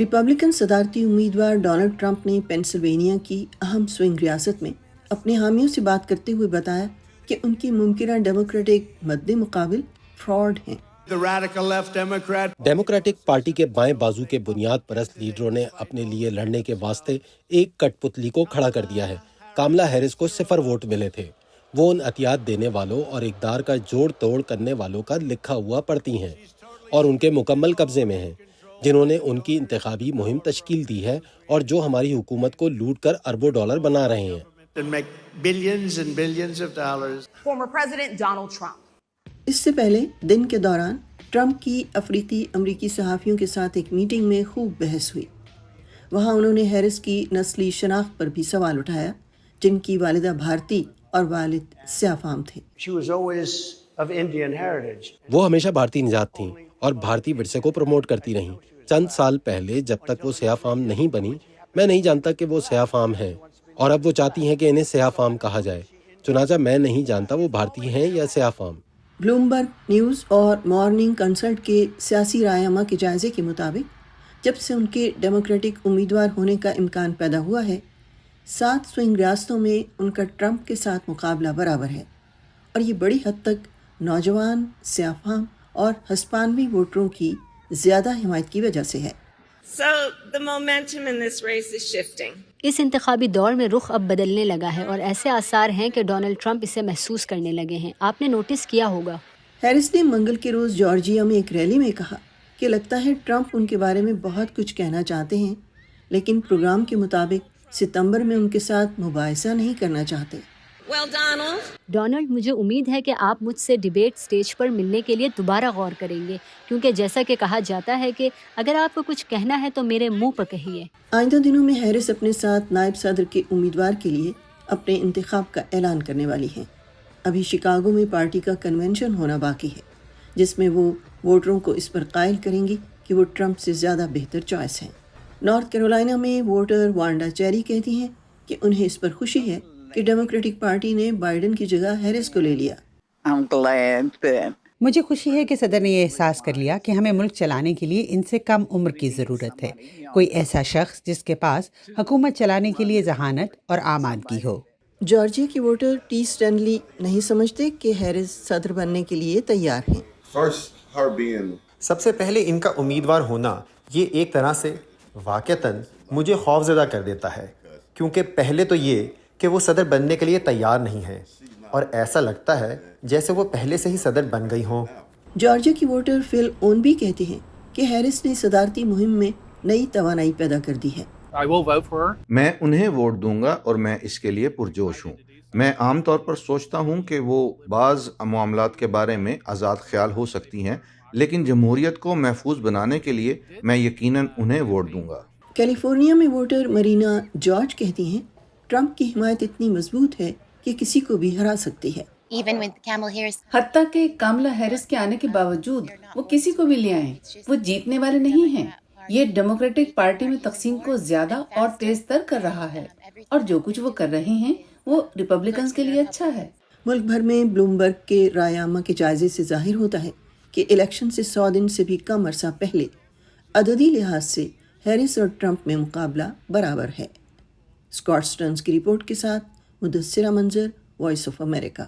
Republican صدارتی امیدوار Donald Trump نے پینسلوینیا کی اہم سوئنگ ریاست میں اپنے حامیوں سے بات کرتے ہوئے بتایا کہ ان کی ممکنہ ڈیموکریٹک مد مقابل فراڈ ہیں۔ ڈیموکریٹک پارٹی کے بائیں بازو کے بنیاد پرست لیڈروں نے اپنے لیے لڑنے کے واسطے ایک کٹ پتلی کو کھڑا کر دیا ہے۔ کاملا ہیرس کو 0 ووٹ ملے تھے۔ وہ ان عطیات دینے والوں اور اقدار کا جوڑ توڑ کرنے والوں کا لکھا ہوا پڑھتی ہیں اور ان کے مکمل قبضے میں ہیں، جنہوں نے ان کی انتخابی مہم تشکیل دی ہے اور جو ہماری حکومت کو لوٹ کر اربوں ڈالر بنا رہے ہیں۔ اس سے پہلے دن کے دوران ٹرمپ کی افریقی امریکی صحافیوں کے ساتھ ایک میٹنگ میں خوب بحث ہوئی۔ وہاں انہوں نے ہیرس کی نسلی شناخت پر بھی سوال اٹھایا، جن کی والدہ بھارتی اور والد سیاہ فام تھے۔ وہ ہمیشہ بھارتی نژاد تھیں اور بھارتی ورثے کو پروموٹ کرتی رہیں۔ چند سال پہلے جب تک وہ سیاہ فام نہیں بنی، میں نہیں جانتا کہ وہ سیاہ فام ہیں، اور اب وہ چاہتی ہیں کہ انہیں سیاہ فام کہا جائے، چنانچہ میں نہیں جانتا وہ بھارتی ہیں یا سیاہ فام۔ بلومبرگ نیوز اور مارننگ کنسلٹ کے سیاسی رائے عامہ کے جائزے کے مطابق جب سے ان کے ڈیموکریٹک امیدوار ہونے کا امکان پیدا ہوا ہے، 7 سوئنگ ریاستوں میں ان کا ٹرمپ کے ساتھ مقابلہ برابر ہے، اور یہ بڑی حد تک نوجوان، سیاہ فام اور ہسپانوی ووٹروں کی زیادہ حمایت کی وجہ سے ہے۔ اس انتخابی دور میں رخ اب بدلنے لگا ہے اور ایسے آثار ہیں کہ ڈونلڈ ٹرمپ اسے محسوس کرنے لگے ہیں۔ آپ نے نوٹس کیا ہوگا۔ ہیرس نے منگل کے روز جارجیا میں ایک ریلی میں کہا کہ لگتا ہے ٹرمپ ان کے بارے میں بہت کچھ کہنا چاہتے ہیں، لیکن پروگرام کے مطابق ستمبر میں ان کے ساتھ مباحثہ نہیں کرنا چاہتے۔ ڈونلڈ، مجھے امید ہے کہ آپ مجھ سے ڈیبیٹ سٹیج پر ملنے کے لیے دوبارہ غور کریں گے، کیونکہ جیسا کہ کہا جاتا ہے کہ اگر آپ کو کچھ کہنا ہے تو میرے منہ پر کہیے۔ آئندہ دنوں میں ہیرس اپنے ساتھ نائب صدر کے امیدوار کے لیے اپنے انتخاب کا اعلان کرنے والی ہیں۔ ابھی شکاگو میں پارٹی کا کنونشن ہونا باقی ہے، جس میں وہ ووٹروں کو اس پر قائل کریں گی کہ وہ ٹرمپ سے زیادہ بہتر چوائس ہیں۔ نارتھ کیرولینا میں ووٹر وانڈا چیری کہتی ہیں کہ انہیں اس پر خوشی ہے کہ ڈیموکریٹک پارٹی نے بائیڈن کی جگہ ہیرس کو لے لیا۔ مجھے خوشی ہے کہ صدر نے یہ احساس کر لیا کہ ہمیں ملک چلانے کے لیے ان سے کم عمر کی ضرورت ہے، کوئی ایسا شخص جس کے پاس حکومت چلانے کے لیے ذہانت اور آمادگی ہو۔ جارجیا کی ووٹر ٹی سٹینلی نہیں سمجھتے کہ ہیرس صدر بننے کے لیے تیار ہیں۔ سب سے پہلے ان کا امیدوار ہونا یہ ایک طرح سے واقعتاً مجھے خوفزدہ کر دیتا ہے، کیونکہ پہلے تو یہ کہ وہ صدر بننے کے لیے تیار نہیں ہیں، اور ایسا لگتا ہے جیسے وہ پہلے سے ہی صدر بن گئی ہوں۔ جارجیا کی ووٹر فل اون بھی کہتے ہیں کہ ہیرس نے صدارتی مہم میں نئی توانائی پیدا کر دی ہے۔ میں انہیں ووٹ دوں گا اور میں اس کے لیے پرجوش ہوں۔ میں عام طور پر سوچتا ہوں کہ وہ بعض معاملات کے بارے میں آزاد خیال ہو سکتی ہیں، لیکن جمہوریت کو محفوظ بنانے کے لیے میں یقیناً انہیں ووٹ دوں گا۔ کیلیفورنیا میں ووٹر مرینا جارج کہتی ہیں ٹرمپ کی حمایت اتنی مضبوط ہے کہ کسی کو بھی ہرا سکتی ہے۔ حتیٰ کہ کاملا ہیرس کے آنے کے باوجود وہ کسی کو بھی لے آئیں، وہ جیتنے والے نہیں ہیں۔ یہ ڈیموکریٹک پارٹی میں تقسیم کو زیادہ اور تیز تر کر رہا ہے، اور جو کچھ وہ کر رہے ہیں وہ ریپبلکنز کے لیے اچھا ہے۔ ملک بھر میں بلومبرگ کے رائے عامہ کے جائزے سے ظاہر ہوتا ہے کہ الیکشن سے 100 دن سے بھی کم عرصہ پہلے عددی لحاظ سے ہیرس اور ٹرمپ میں مقابلہ برابر ہے۔ اسکاٹ سٹرنز کی رپورٹ کے ساتھ مدثرہ منظر، وائس آف امریکہ۔